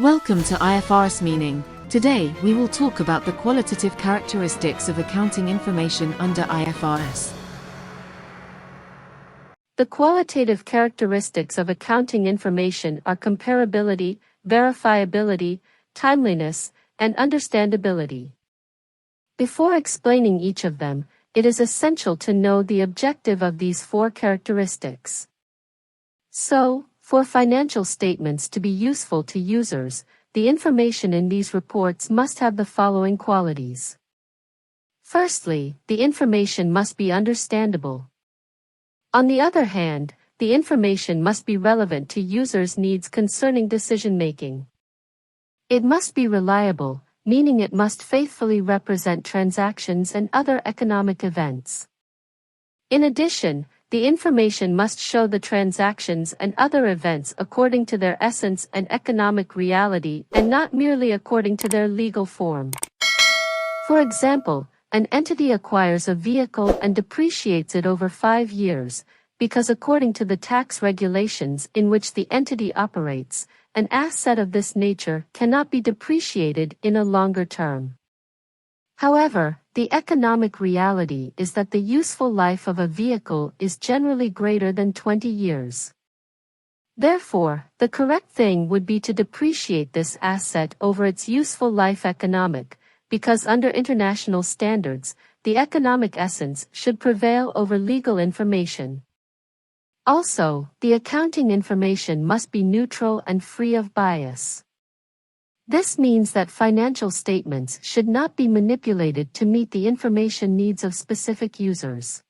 Welcome to IFRS Meaning. Today, we will talk about the qualitative characteristics of accounting information under IFRS. The qualitative characteristics of accounting information are comparability, verifiability, timeliness, and understandability. Before explaining each of them, it is essential to know the objective of these four characteristics. So, for financial statements to be useful to users, the information in these reports must have the following qualities. Firstly, the information must be understandable. On the other hand, the information must be relevant to users' needs concerning decision-making. It must be reliable, meaning it must faithfully represent transactions and other economic events. In addition, the information must show the transactions and other events according to their essence and economic reality and not merely according to their legal form. For example, an entity acquires a vehicle and depreciates it over 5 years, because according to the tax regulations in which the entity operates, an asset of this nature cannot be depreciated in a longer term. However, the economic reality is that the useful life of a vehicle is generally greater than 20 years. Therefore, the correct thing would be to depreciate this asset over its useful life economic, because under international standards, the economic essence should prevail over legal information. Also, the accounting information must be neutral and free of bias. This means that financial statements should not be manipulated to meet the information needs of specific users.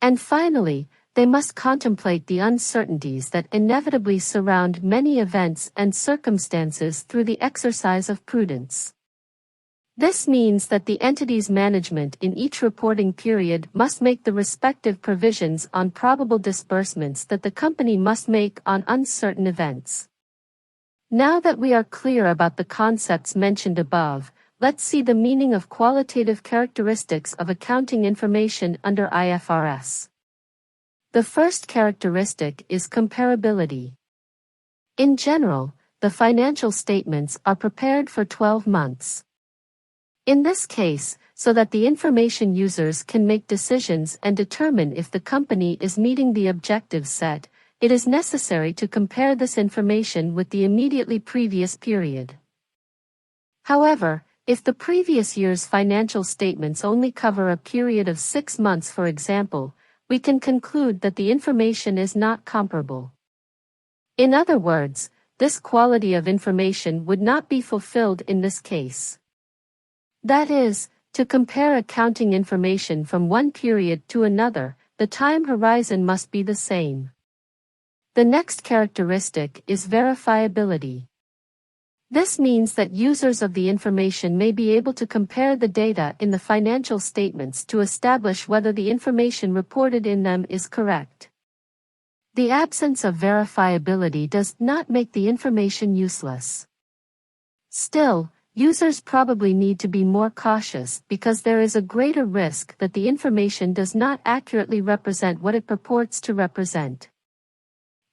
And finally, they must contemplate the uncertainties that inevitably surround many events and circumstances through the exercise of prudence. This means that the entity's management in each reporting period must make the respective provisions on probable disbursements that the company must make on uncertain events. Now that we are clear about the concepts mentioned above, let's see the meaning of qualitative characteristics of accounting information under IFRS. The first characteristic is comparability. In general, the financial statements are prepared for 12 months. In this case, so that the information users can make decisions and determine if the company is meeting the objectives set, it is necessary to compare this information with the immediately previous period. However, if the previous year's financial statements only cover a period of 6 months, for example, we can conclude that the information is not comparable. In other words, this quality of information would not be fulfilled in this case. That is, to compare accounting information from one period to another, the time horizon must be the same. The next characteristic is verifiability. This means that users of the information may be able to compare the data in the financial statements to establish whether the information reported in them is correct. The absence of verifiability does not make the information useless. Still, users probably need to be more cautious because there is a greater risk that the information does not accurately represent what it purports to represent.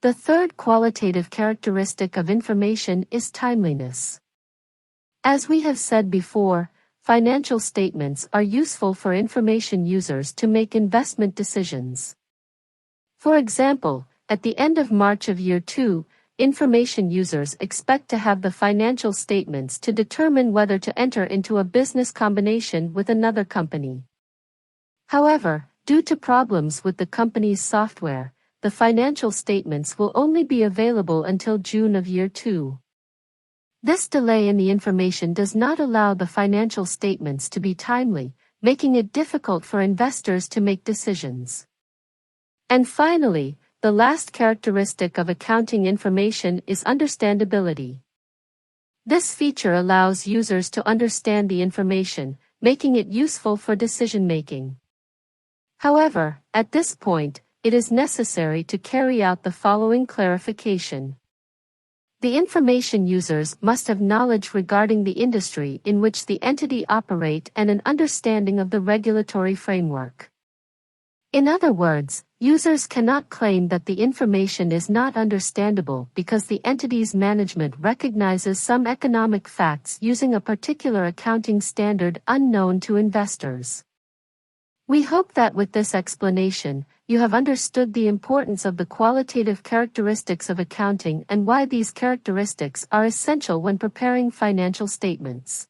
The third qualitative characteristic of information is timeliness. As we have said before, financial statements are useful for information users to make investment decisions. For example, at the end of March of year 2, information users expect to have the financial statements to determine whether to enter into a business combination with another company. However, due to problems with the company's software, the financial statements will only be available until June of year 2. This delay in the information does not allow the financial statements to be timely, making it difficult for investors to make decisions. And finally, the last characteristic of accounting information is understandability. This feature allows users to understand the information, making it useful for decision-making. However, at this point, it is necessary to carry out the following clarification. The information users must have knowledge regarding the industry in which the entity operates and an understanding of the regulatory framework. In other words, users cannot claim that the information is not understandable because the entity's management recognizes some economic facts using a particular accounting standard unknown to investors. We hope that with this explanation, you have understood the importance of the qualitative characteristics of accounting and why these characteristics are essential when preparing financial statements.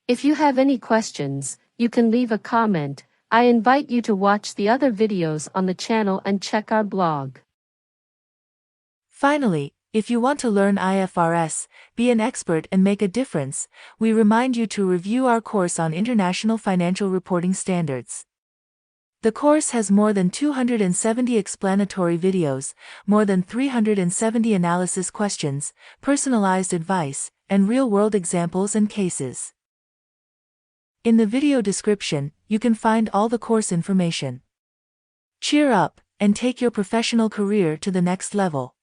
If you have any questions, you can leave a comment. I invite you to watch the other videos on the channel and check our blog. Finally, if you want to learn IFRS, be an expert and make a difference, we remind you to review our course on International Financial Reporting Standards. The course has more than 270 explanatory videos, more than 370 analysis questions, personalized advice, and real-world examples and cases. In the video description, you can find all the course information. Cheer up, and take your professional career to the next level.